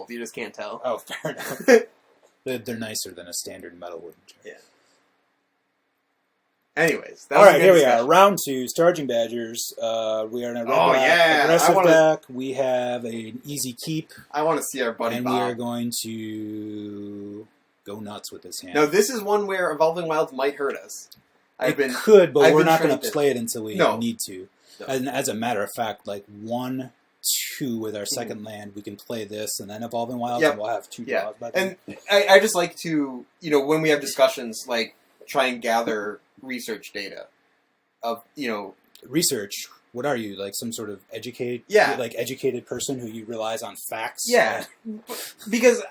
You just can't tell. Oh, fair enough. They're nicer than a standard metal wooden chair. Yeah. Anyways, all right, here we are. Round 2, Starging Badgers. We are in a red aggressive deck. We have an easy keep. I want to see our buddy and Bob. we are going to go nuts with this hand. No, this is one where Evolving Wilds might hurt us. Could, but we're not going to play it until we need to. No. And as a matter of fact, like 1-2 with our second land, we can play this and then Evolving Wilds, and we'll have 2 draws by then. And I just like to, when we have discussions, like try and gather research data of, research. What are you, like some sort of educated person who you relies on facts? Yeah, because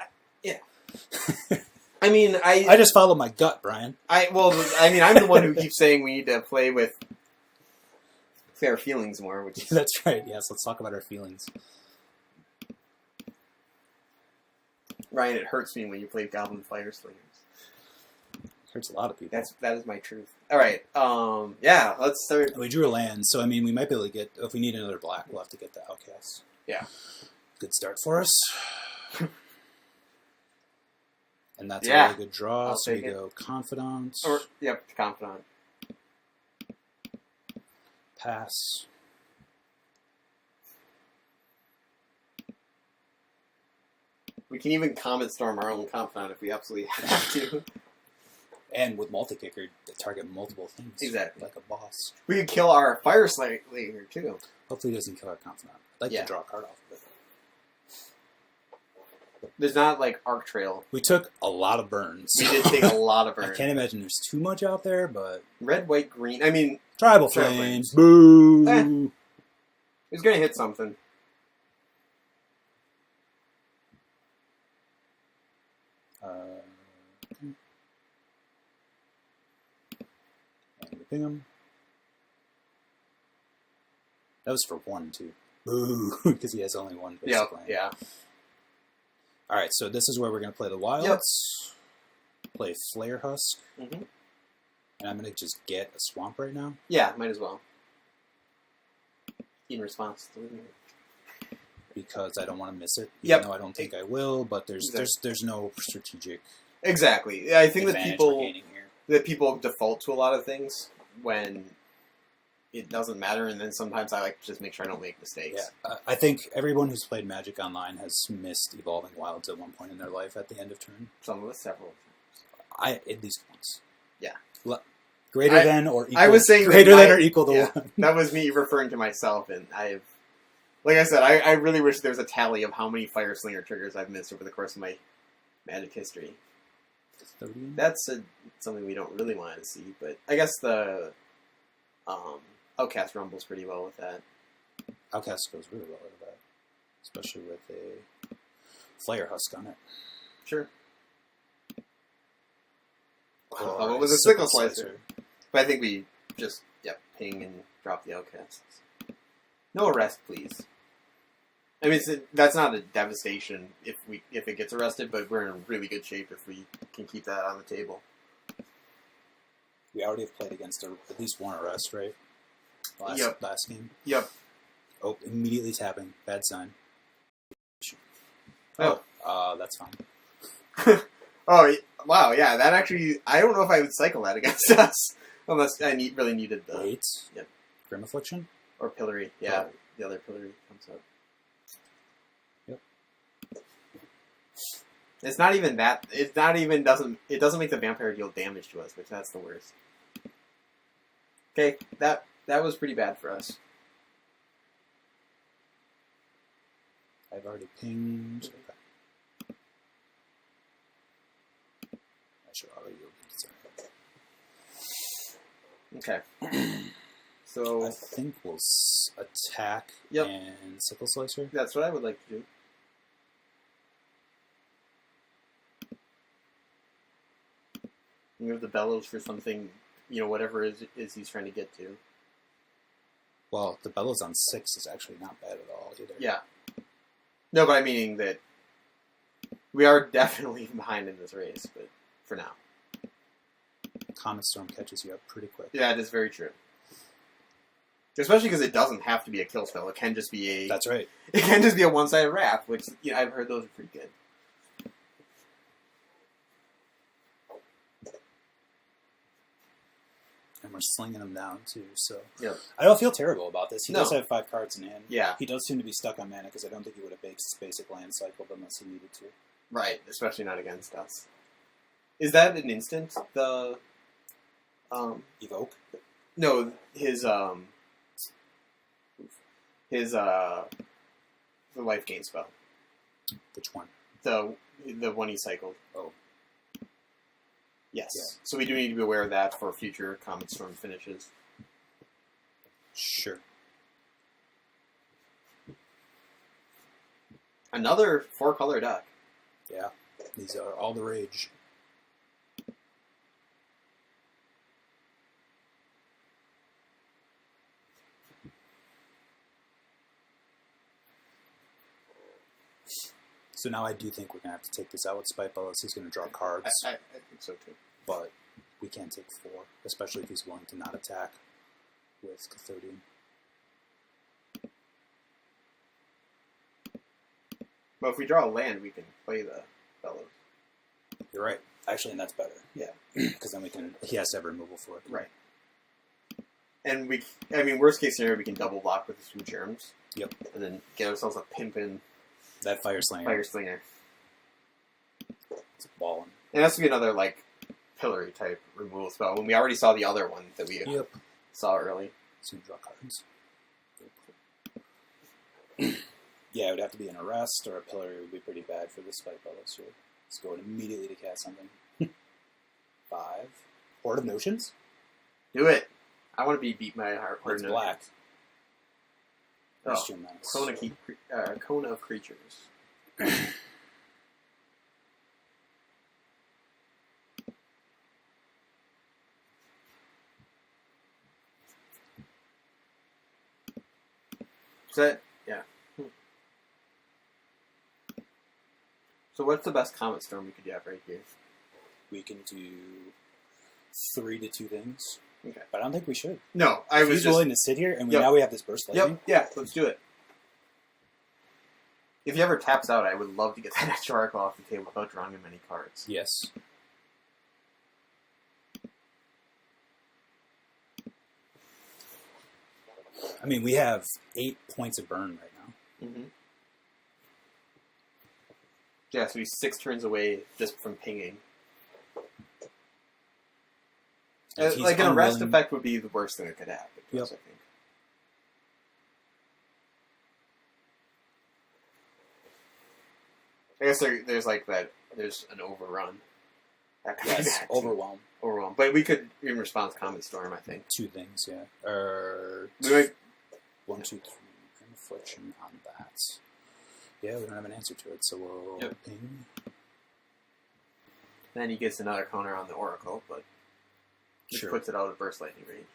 I mean, I just follow my gut, Brian. I'm the one who keeps saying we need to play with our feelings more. Which is... That's right. Yes, let's talk about our feelings. Ryan, it hurts me when you play Goblin Fire Slingers. Hurts a lot of people. That is my truth. All right. Let's start. We drew a land, so I mean, we might be able to get. If we need another black, we'll have to get the Outcast. Yeah. Good start for us. And that's a really good draw. So we go Confidant. Confidant. Pass. We can even Comet Storm our own Confidant if we absolutely have to. And with multi-kicker, target multiple things. Exactly. Like a boss. We could kill our Fire Slinger too. Hopefully he doesn't kill our Confidant. I'd like to draw a card off of it. There's not, like, Arc Trail. We took a lot of burns. We did take a lot of burns. I can't imagine there's too much out there, but... Red, white, green. I mean... Tribal Flames. Boo! He's going to hit something. And we ping him. That was for 1, too. Boo! Because he has only 1 basic land. Yeah. Alright, so this is where we're going to play the Wilds. Play Flare Husk. Mm-hmm. And I'm going to just get a Swamp right now. Yeah, might as well. In response to because I don't want to miss it. Yep. Even though I don't think I will, but there's no strategic. Exactly. I think that people default to a lot of things when it doesn't matter, and then sometimes I like to just make sure I don't make mistakes. Yeah. I think everyone who's played Magic Online has missed Evolving Wilds at one point in their life at the end of turn. Some of us several times. At least once. Yeah. Greater than or equal. I was saying greater than or equal to 1. That was me referring to myself, and like I said, I really wish there was a tally of how many Fire Slinger triggers I've missed over the course of my Magic history. 30? That's something we don't really want to see, but I guess the Outcast rumbles pretty well with that. Outcast goes really well with that, especially with a Flare Husk on it. Sure. It was a Sickle Slicer. But I think we just, ping and drop the Outcasts. No arrest, please. I mean, that's not a devastation if it gets arrested, but we're in really good shape if we can keep that on the table. We already have played against at least 1 arrest, right? Last game. Yep. Oh, immediately tapping. Bad sign. That's fine. Oh, wow, yeah, that actually... I don't know if I would cycle that against us. Unless I really needed the... Wait. Yep. Grim Affliction? Or Pillory. Yeah, the other Pillory comes up. Yep. It's not even that... It doesn't make the vampire deal damage to us, which that's the worst. Okay, that was pretty bad for us. I've already pinged... Okay. So I think we'll attack and Sickle Slicer. That's what I would like to do. You have the Bellows for something, whatever is he's trying to get to. Well, the Bellows on 6 is actually not bad at all either. Yeah. No, but I'm meaning that we are definitely behind in this race, but for now. Comet Storm catches you up pretty quick. Yeah, it is very true. Especially because it doesn't have to be a kill spell. It can just be a. That's right. It can just be a one-sided wrath, which I've heard those are pretty good. And we're slinging him down too, so Yep. I don't feel terrible about this. He No. does have 5 cards in hand. Yeah. He does seem to be stuck on mana because I don't think he would have basic land cycled unless he needed to. Right, especially not against us. Is that an instant? Evoke. No, his the life gain spell. Which one? The one he cycled. Oh. Yes. Yeah. So we do need to be aware of that for future Comet Storm finishes. Sure. Another 4-color deck. Yeah. These are all the rage. So now I do think we're going to have to take this out with Spite Bellows. He's going to draw cards, I think so too. but we can't take 4, especially if he's willing to not attack with Cathodian. But if we draw a land, we can play the Bellows. You're right. Actually, and that's better. Yeah. Because then he has to have removal for it. Right. And worst case scenario, we can double block with the 2 germs. Yep. And then get ourselves a pimpin' That Fire Slinger. Fire Slinger. It's balling. It has to be another, pillory type removal spell. When we already saw the other one that we Yep. saw early. So you draw cards. Yeah, it would have to be an arrest or a pillory would be pretty bad for the Spite Bellows here. Let's go immediately to cast something. 5. Horde of Notions? Do it! I want to be beat by a heart. It's black. Oh, Christian Menace. Cone of Creatures. Is that, yeah. So what's the best Comet Storm we could have right here? We can do 3 to 2 things. Okay. But I don't think we should. No, I If was he's just... willing to sit here, and Yep. now we have this burst lightning. Yep, yeah, let's do it. If he ever taps out, I would love to get that extra Oracle off the table without drawing him any cards. Yes. I mean, we have 8 points of burn right now. Mm-hmm. Yeah, so he's 6 turns away just from pinging. If he's An arrest unwilling- effect would be the worst thing that could happen to Yep. us, I think. I guess there's an overrun. That could be Yes, bad, too. overwhelm. Overwhelm. But we could, in response, Comet Storm, I think. 2 things, yeah. We might... 1, 2, 3. Reflection on that. Yeah, we don't have an answer to it, so we'll Yep. ping. Then he gets another counter on the Oracle, but just Sure. puts it out of burst lightning range.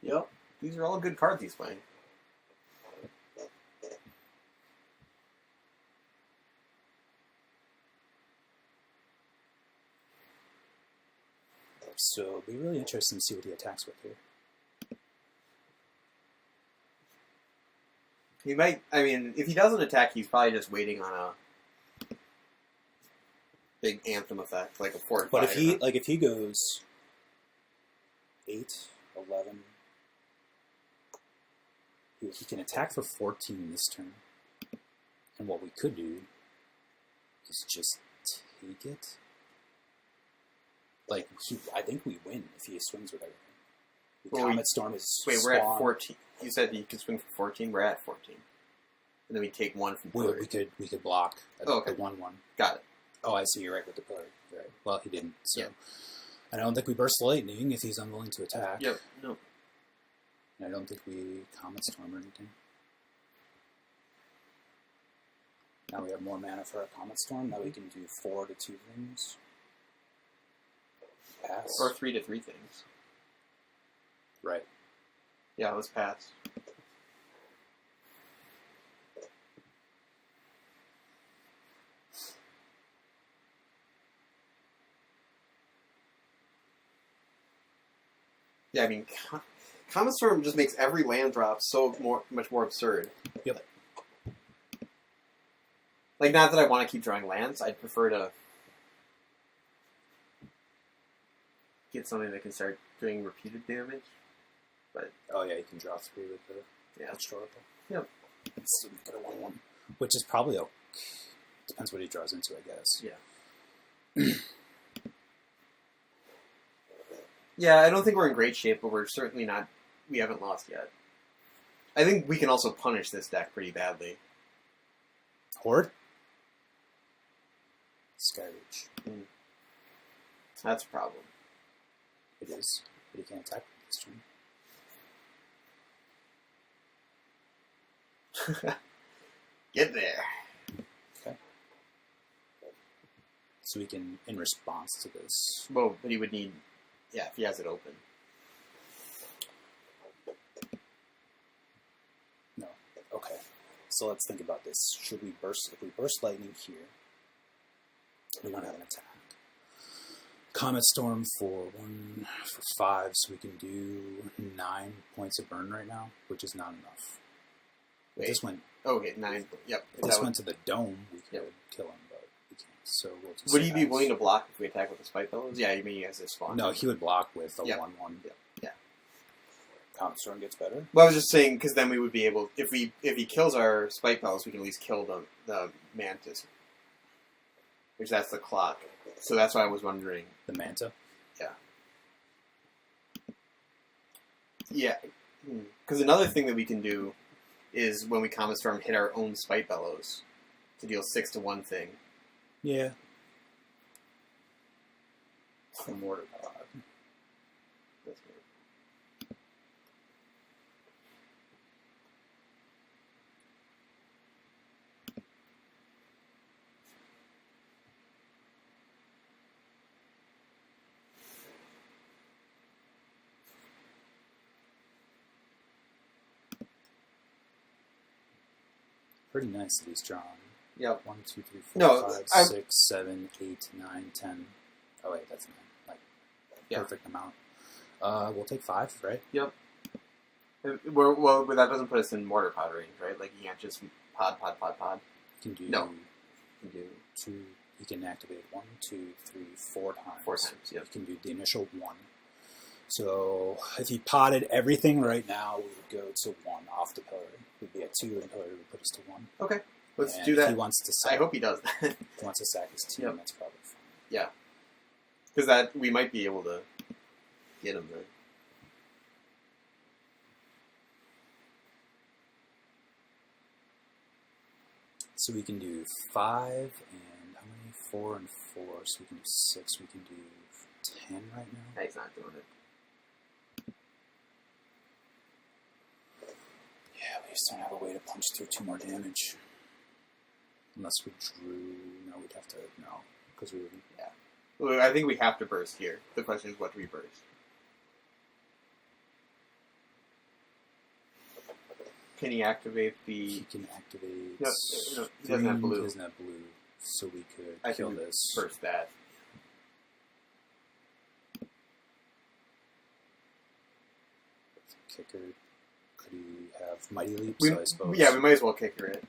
Yep, these are all good cards he's playing. So it'll be really interesting to see what he attacks with here. He might, if he doesn't attack, he's probably just waiting on a big Anthem effect, like a 4 But if he goes 8, 11, he can attack for 14 this turn. And what we could do is just take it. I think we win if he swings with everything. Comet Storm is Wait, we're at spawn. 14. You said you could swing for 14. We're at 14. And then we take 1 from We pillar. could block at Oh, okay. the 1-1. Got it. Oh, I see. You're right with the pillar. Right. Well, he didn't. So Yeah. I don't think we burst the lightning if he's unwilling to attack. Yep. No. And I don't think we Comet Storm or anything. Now we have more mana for our Comet Storm. Now we can do 4 to 2 things. Pass. Or 3 to 3 things. Right. Yeah, let's pass. Yeah, I mean, Comet Storm just makes every land drop much more absurd. Yep. Like, not that I want to keep drawing lands, I'd prefer to get something that can start doing repeated damage. But Oh yeah, you can draw 3 with the yeah, historical. Yep. It's got a 1/1, which is probably okay. Depends what he draws into, I guess. yeah. Yeah, I don't think we're in great shape, but we're certainly not. We haven't lost yet. I think we can also punish this deck pretty badly. Horde. Skyreach. That's a problem. It is, but he can't attack this turn. Get there. Okay. So we can, in response to this. Well, but he would need, yeah, if he has it open. No. Okay. So let's think about this. Should we burst? If we burst lightning here, we want to have an attack. Comet Storm for 5, so we can do 9 points of burn right now, which is not enough. If this went. Okay, 9. Yep. If this went to the dome, we could kill him, but we can't. So we'll just. Would he be willing to block if we attack with the Spike Bellows? Yeah, you mean he has his spawn. No, he would block with a 1/1. Yeah. Comet Storm gets better. Well, I was just saying because then we would be able, if he kills our Spike Bellows, we can at least kill the Mantis, which that's the clock. So that's why I was wondering. The Manta. Yeah, because another thing that we can do is when we Comet Storm, hit our own Spike Bellows to deal 6 to 1 thing. Yeah. The Mortar Pod. That's good. Pretty nice that he's drawn. Yep. 1, 2, 3, 4, No, 5, I- 6, 7, 8, 9, 10. Oh wait, that's 9. Like perfect amount. We'll take 5, right? Yep. Well, but that doesn't put us in Mortar Pod range, right? Like, you can't just pod. You can do No. You can do 2. You can activate 1, 2, 3, 4 times. 4 times, yep. You can do the initial 1. So if he potted everything right now, we would go to 1 off the pillar. We'd be at 2, and pillar would put us to 1. Okay, let's And do if that. he wants to sack, I hope he does that. if he wants to sack his team, Yep. that's probably fine. Yeah. Because that, we might be able to get him then. So we can do 5 and how many? 4 and 4. So we can do 6. We can do 10 right now. He's not doing it. Yeah, we just don't have a way to punch through 2 more damage. Unless we drew. No, we'd have to. No. Because we would. Yeah. Well, I think we have to burst here. The question is, what do we burst? Can he activate the... He can activate. No, he doesn't have blue. He doesn't have blue. So we could I kill can this. burst that. Kicker. Could he have Mighty Leaps, I suppose? Yeah, we might as well kicker it.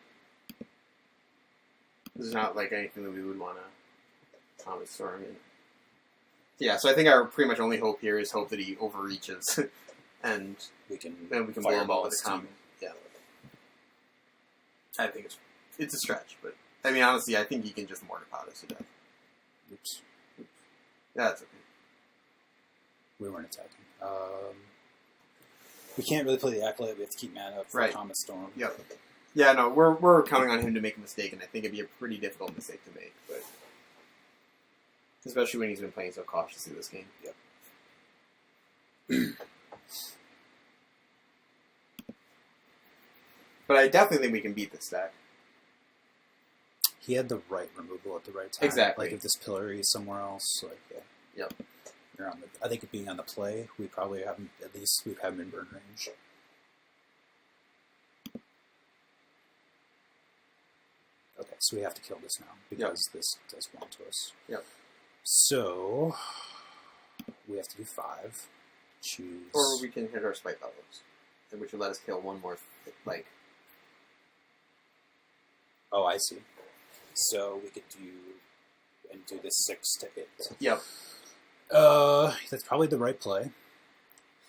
This is not like anything that we would want to Comet Storm in. Yeah, so I think our pretty much only hope here is hope that he overreaches, and we can then we can blow him fireball up with his a Comet. team. Yeah. I think it's a stretch, but I mean, honestly, I think he can just Mortar Pod us to death. Oops. Yeah, that's okay. We weren't attacking. We can't really play the Acolyte. We have to keep mana up for Right. Comet Storm. Yep. Yeah, no, we're counting on him to make a mistake, and I think it'd be a pretty difficult mistake to make, but especially when he's been playing so cautiously this game. Yep. But I definitely think we can beat this deck. He had the right removal at the right time. Exactly. Like if this pillory is somewhere else, like Yep. you're on the. I think being on the play, we probably haven't. At least we haven't been burn range. so we have to kill this now because this does 1 to us. Yep. So we have to do 5. Choose. Or we can hit our spite levels, which would let us kill one more. Like, oh, I see. So we could do this 6 to hit. yep. That's probably the right play.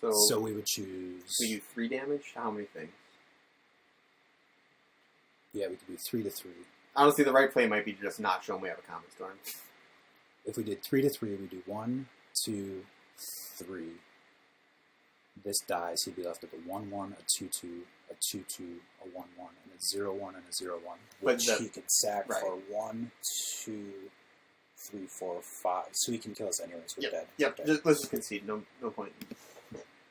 So we would choose. we do 3 damage. How many things? Yeah, we could do 3 to 3. Honestly, the right play might be to just not show him we have a Comet Storm. If we did 3 to 3, we do 1, 2, 3. This dies. He'd be left with a 1-1, a 2-2, a 2-2, a 1-1, and a 0-1 and a 0-1. Which he could sack for 1, 2, 3, 4, 5. So he can kill us anyways. We're dead. Yep. We're dead. Let's just concede. No point.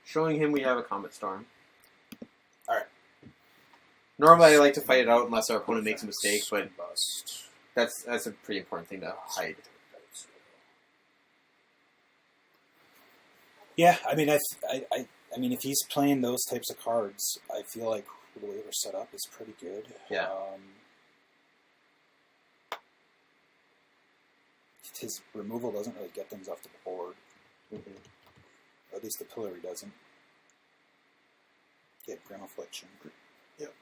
Showing him we have a Comet Storm. All right. Normally, I like to fight it out unless our opponent makes a mistake, but Bust. that's a pretty important thing to hide. Yeah, I mean, I mean, if he's playing those types of cards, I feel like the way we're set up is pretty good. Yeah. His removal doesn't really get things off the board. Mm-hmm. Or at least the pillory doesn't. Get Grim Affliction. Yep.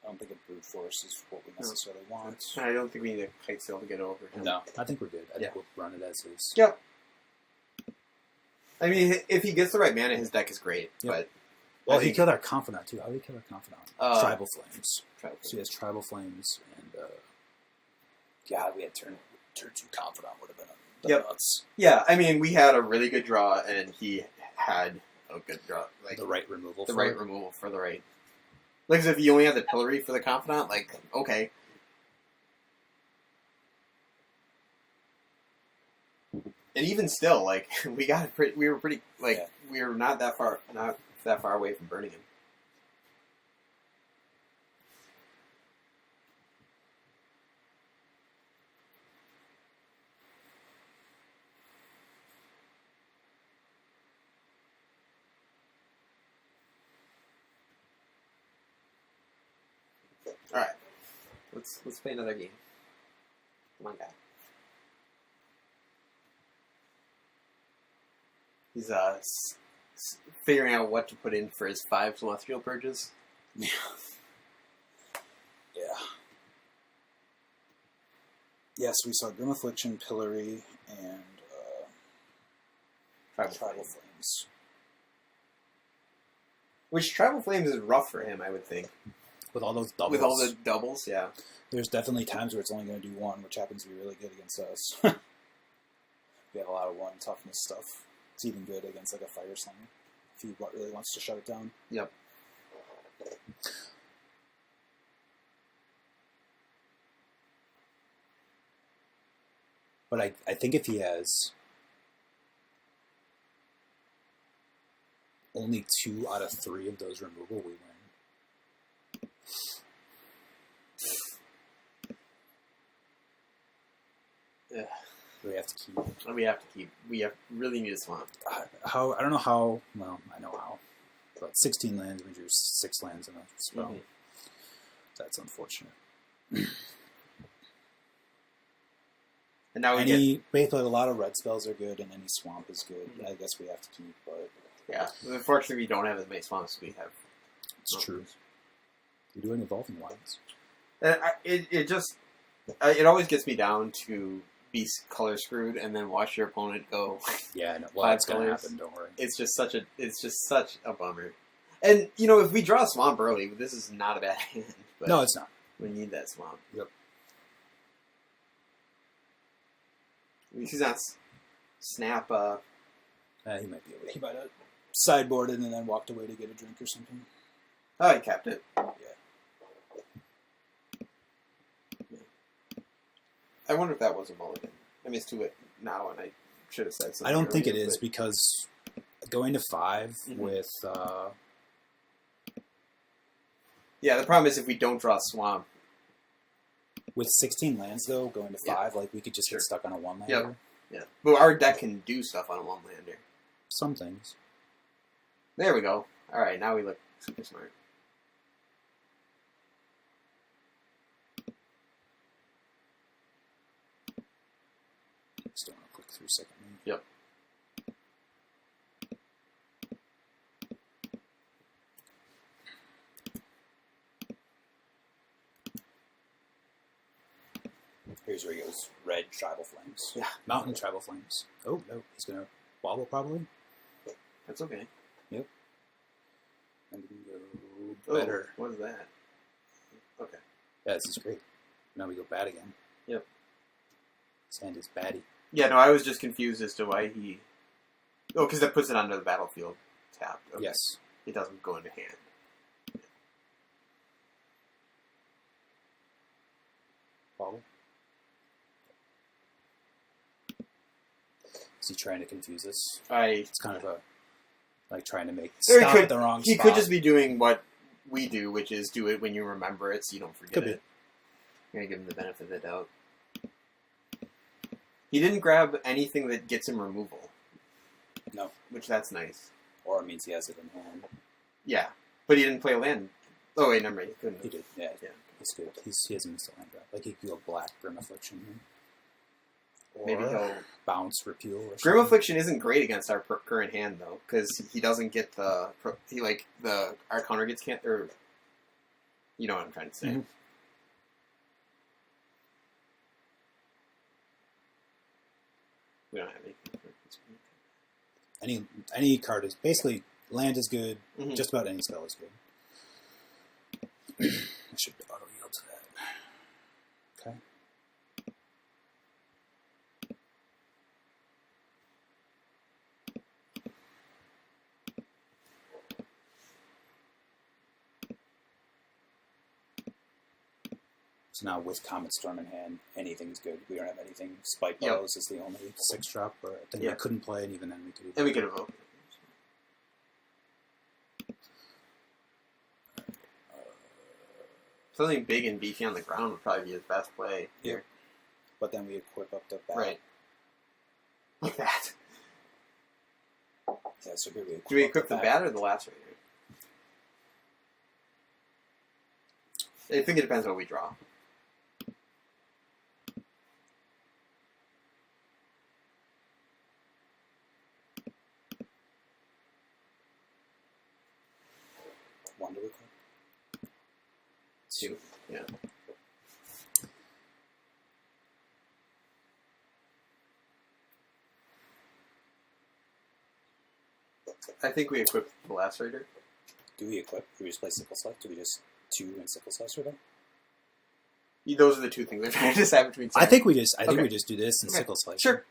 I don't think a brute force is what we necessarily want. I don't think we need a Kite Sail to get over him. No, I think we're good. I think we'll run it as is. Yep. I mean, if he gets the right mana, his deck is great. Yep. But Well, he killed our Confidant, too. How did he kill our Confidant? Tribal Flames. Tribal So he has Tribal Flames, and God, we had turn 2 Confidant would have been nuts. Yeah, I mean, we had a really good draw, and he had a good draw. Like The right removal. the right removal for the right. Like, if you only had the Pillory for the Confidant, like, okay. And even still, like, we were pretty, like, we were not that far away from burning him. All right, let's play another game. Come on, guy. He's figuring out what to put in for his 5 Celestial Purges. Yeah. Yes, we saw Grim Affliction, Pillory, and Tribal Flames. Which Tribal Flames is rough for him, I would think. With all those doubles. With all the doubles, yeah. There's definitely times where it's only going to do 1, which happens to be really good against us. We have a lot of 1 toughness stuff. It's even good against like a Fire Slinger, if he really wants to shut it down. Yep. But I think if he has only 2 out of 3 of those removal, we win. Yeah. We have to keep. We really need a swamp. I don't know how. Well, I know how. But 16 lands means you're 6 lands in a spell. Mm-hmm. That's unfortunate. And now basically a lot of red spells are good, and any swamp is good. Mm-hmm. I guess we have to keep, but yeah. Unfortunately, we don't have as many swamps as we have. It's true. We do an Evolving Wilds. It always gets me down to be color screwed and then watch your opponent go. Yeah, no, well, that's gonna happen. Don't worry. It's just such a bummer. And if we draw a swamp early, this is not a bad hand. But no, it's not. We need that swamp. Yep. He's not snap. He might be able to. He might have sideboarded and then walked away to get a drink or something. Oh, he kept it. Yeah. I wonder if that was a mulligan. I mean, it's too late now, and I should have said something. I don't think it earlier, is because going to 5 mm-hmm. with. Yeah, the problem is if we don't draw swamp. With 16 lands, though, going to 5, like we could just get stuck on a 1-lander. Yeah. But our deck can do stuff on a 1-lander. Some things. There we go. All right, now we look super smart. Just don't want to click through second move. Yep. Here's where he goes. Red Tribal Flames. Yeah. Mountain Tribal Flames. Oh, no. He's going to wobble, probably. That's okay. Yep. And we can go better. Oh, what is that? Okay. Yeah, this is great. Now we go bad again. Yep. His hand is baddie. Yeah, no, I was just confused as to why he... Oh, because that puts it onto the battlefield tab. Okay. Yes. It doesn't go into hand. Wobble. Is he trying to confuse us? It's kind of a... Like trying to make... Stop at the wrong spot. He could just be doing what we do, which is do it when you remember it so you don't forget it. You're going to give him the benefit of the doubt. He didn't grab anything that gets him removal. No. Which, that's nice. Or it means he has it in hand. Yeah. But he didn't play a land. Oh, wait, never mind. He couldn't. He did, yeah. Yeah. He's good. He hasn't missed a land drop. Like, he could go black Grim Affliction here. Or Maybe he'll... bounce, repeal, or something. Grim Affliction isn't great against our current hand, though, because he doesn't get the... Our counter gets can't... Or... You know what I'm trying to say. Mm-hmm. We don't have anything. Any card is... Basically, land is good. Mm-hmm. Just about any spell is good. I should auto yield to that. Okay. So now with Comet Storm in hand, anything's good. We don't have anything. Spike Bellows is the only 6-drop where I think we couldn't play, and even then we could. And we could evoke. Something big and beefy on the ground would probably be his best play here. But then we equip up the bat. Right. Like that. Yeah, so here we equip. Do we equip the bat or the lacerator? I think it depends on what we draw. One to equip? 2, yeah. I think we equip the lacerator. Do we equip? Do we just play Sickle Slice? Do we just 2 and Sickle Slice right? Those are the two things we're trying to decide between. I think we just do this and Sickle Slice. Sure.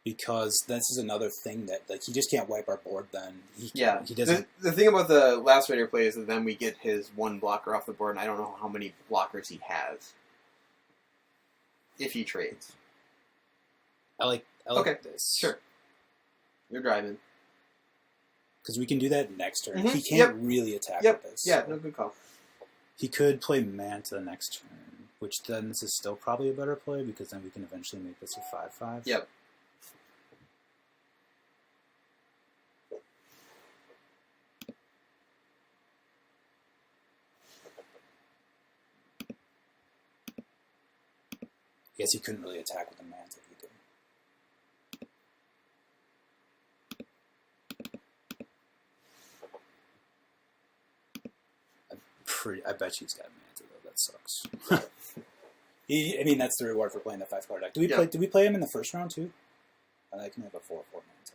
Because this is another thing that he just can't wipe our board. Then he doesn't. The thing about the lacerator play is that then we get his one blocker off the board, and I don't know how many blockers he has if he trades. I like this. Sure. You're driving. Because we can do that next turn. Mm-hmm. He can't really attack with this. Yeah, no, good call. He could play Manta next turn, which then this is still probably a better play because then we can eventually make this a 5/5. Yep. I guess he couldn't really attack with the Manta if he did. I bet he's got Manta though. That sucks. I mean, that's the reward for playing the 5-card deck. Did we play him in the first round too? I can have a 4/4 Manta.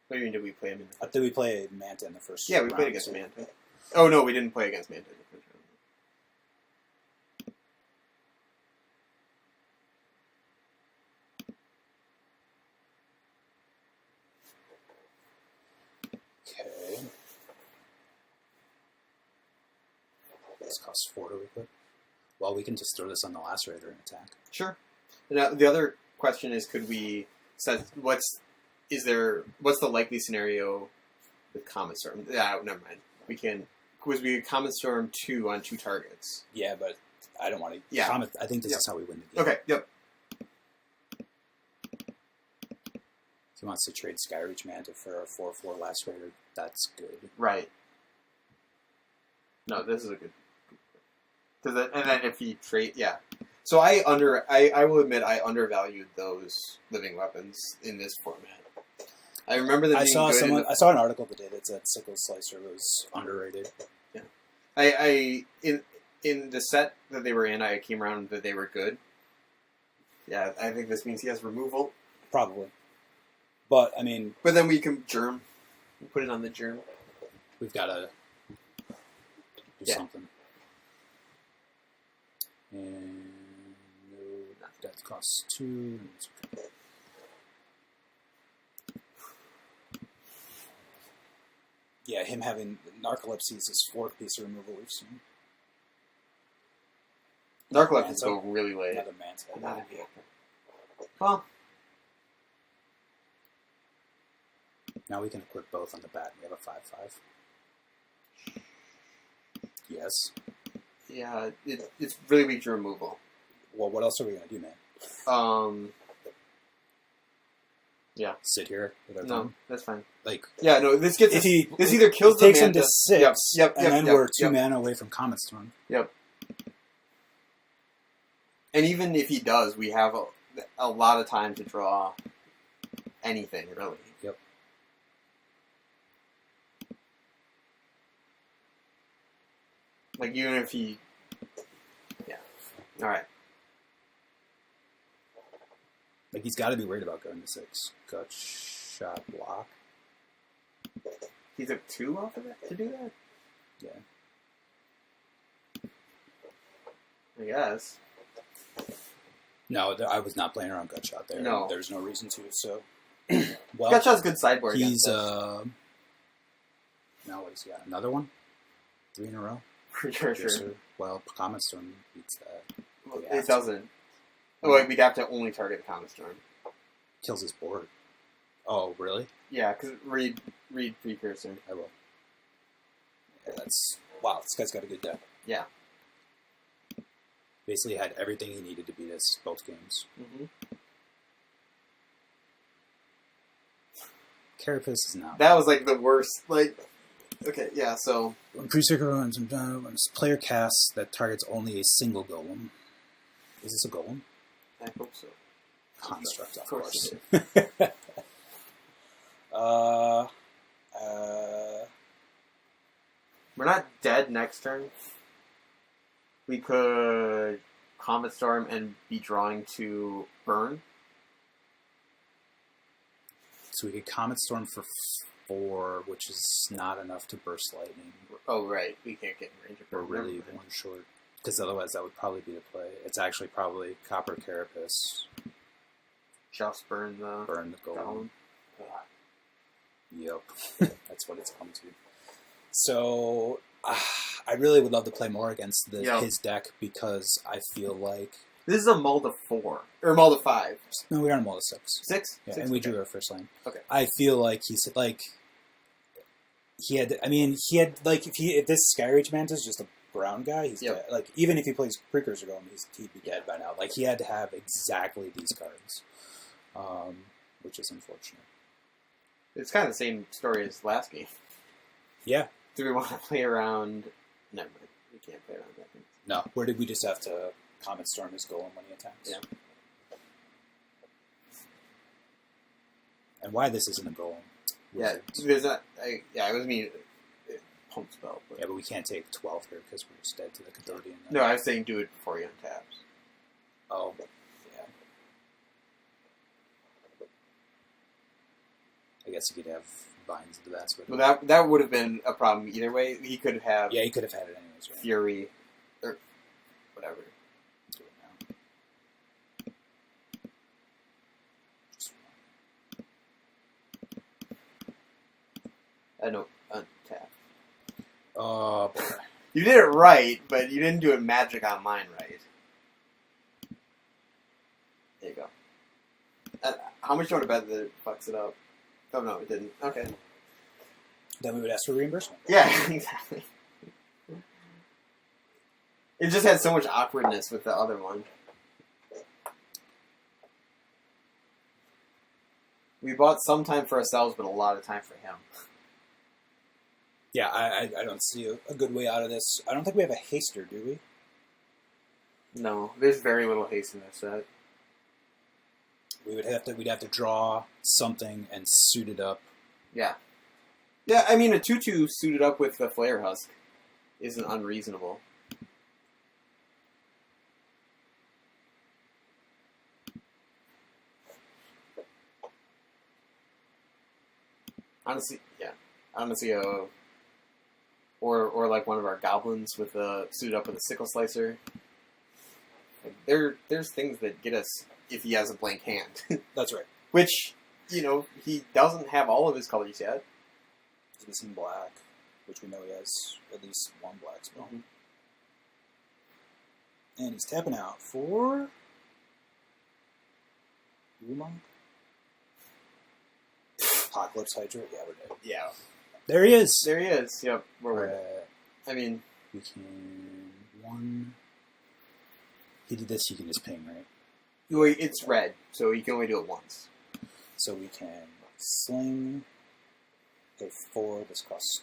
What do you mean? Did we play him in? Did we play Manta in the first? Yeah, we played against Manta. Oh no, we didn't play against Manta in the first round. Okay. This costs 4 to equip. Well, we can just throw this on the lacerator and attack. Sure. Now, the other question is, could we set what's the likely scenario with Comet Storm? Yeah, never mind. We can. Was we Comet Storm 2 on 2 targets? Yeah, but I don't want to. Yeah. Comet. I think this is how we win the game. Okay. Yep. If he wants to trade Skyreach Manta for a 4/4 Last Raider, that's good. Right. No, this is a good. And then if he trade, yeah. So I will admit I undervalued those living weapons in this format. I remember them being good. I saw an article today that said Sickle Slicer was underrated. Yeah. In the set that they were in, I came around that they were good. Yeah, I think this means he has removal. Probably. But, I mean... But then we can germ. We put it on the germ. We've got to do something. And no, that costs 2. Yeah, him having Narcolepsy is his 4th piece of removal we've seen. Narcolepsy go really late. Another Manta. Not a vehicle. Well. Now we can equip both on the bat. We have a 5/5. Yes. Yeah, it's really weak to removal. Well, what else are we going to do, man? Yeah. Sit here with our No, time? that's fine. Like, yeah, no, this gets if this either kills the takes Manta. him to 6, Yep, and then we're 2 mana away from Comet Storm. Yep. And even if he does, we have a lot of time to draw anything, really. Yep. Like, even if he... Yeah. Alright. Like, he's got to be worried about going to 6. Gut shot block. He took 2 off of it to do that? Yeah. I guess. No, I was not playing around gut shot there. No. There's no reason to, so... Well, Gutshot's good sideboard. He's, now what has he got? Another one? 3 in a row? Sure. Well, Comet Storm beats that. Well, it doesn't. Oh, wait, we'd have to only target the Comet Storm. Kills his board. Oh, really? Yeah, because read Precursor. I will. Yeah, that's... Wow, this guy's got a good deck. Yeah. Basically had everything he needed to beat us both games. Mm-hmm. Carapace is now. That was like the worst. Like, okay, yeah. So when pre-circle runs, when this player casts that targets only a single golem. Is this a golem? I hope so. Construct, of course. course. We're not dead next turn. We could Comet Storm and be drawing to burn. So we could Comet Storm for 4, which is not enough to burst lightning. Oh, right. We can't get in range of We're burn. really one short. Because otherwise that would probably be the play. It's actually probably Copper Carapace. Just burn the Golem. Ugh. Yep. That's what it's come to. So, I really would love to play more against his deck because I feel like... This is a mull to 4. Or mull to 5. No, we are in a mull to 6. 6? Yeah, 6? and we drew our first line. Okay. I feel like if this Skyreach Manta is just a brown guy, he's dead. Like, even if he plays Precursor Golem, he'd be dead by now. Like, he had to have exactly these cards, which is unfortunate. It's kind of the same story as last game. Yeah. Do we want to play around... Never mind. We can't play around that thing. No. Where did we just have to Comet Storm his Golem when he attacks? Yeah. And why this isn't a Golem? Yeah, there's not... I was mean... Pump spell. But. Yeah, but we can't take 12 here because we're just dead to the Cathodian. No, I was saying do it before you untap. Oh, yeah. I guess you could have Vines of the Vast Widow. Well, that would have been a problem either way. He could have... Yeah, he could have had it anyways, right? Fury, or whatever. Do it now. Just No, untap. oh, boy. You did it right, but you didn't do it magic on mine right. There you go. How much do you want to bet that it fucks it up? Oh, no, it didn't. Okay. Then we would ask for reimbursement. Yeah, exactly. It just had so much awkwardness with the other one. We bought some time for ourselves, but a lot of time for him. Yeah, I don't see a good way out of this. I don't think we have a haster, do we? No, there's very little haste in this set. We'd have to draw something and suit it up. Yeah. Yeah, I mean, a 2/2 suited up with the Flare Husk isn't unreasonable. Honestly, yeah. Honestly, or like one of our goblins with a suited up with a Sickle Slicer. Like, there's things that get us if he has a blank hand. That's right. Which, he doesn't have all of his colors yet. He's missing black, which we know he has at least one black spell. Mm-hmm. And he's tapping out for Wumong. Apocalypse Hydra. Yeah, we're dead. Yeah. There he is. There he is. Yep. We're dead. I mean, we can one. He did this. You can just ping, right? well, it's red, so you can only do it once. So we can sling. Go 4. This costs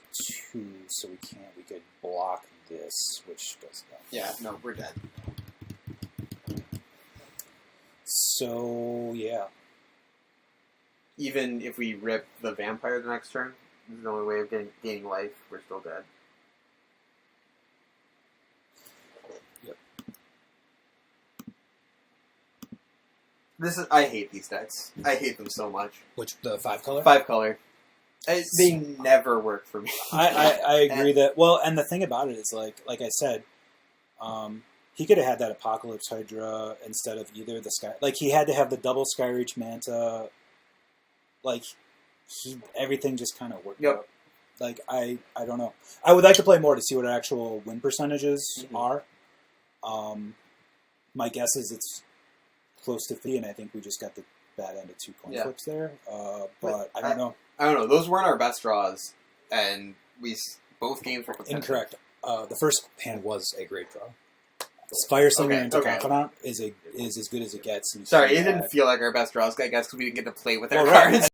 2, so we can't. We could block this, which does that. Yeah. No, we're dead. So yeah. Even if we rip the vampire the next turn, this is the only way of gaining life. We're still dead. Yep. I hate these decks. I hate them so much. Which the 5 color? 5 color. They never work for me. I agree that. Well, and the thing about it is like I said, he could have had that Apocalypse Hydra instead of either the Sky. Like he had to have the double Skyreach Manta. Like everything just kind of worked out. Like I don't know. I would like to play more to see what actual win percentages are. My guess is it's close to 50, and I think we just got the bad end of 2 coin flips there. But I don't know. I don't know. Those weren't our best draws, and both games were potential. Incorrect. The first hand was a great draw. Fire Slinger into Confidant is as good as it gets. Sorry, it didn't feel like our best draws, I guess, because we didn't get to play with our cards. Right.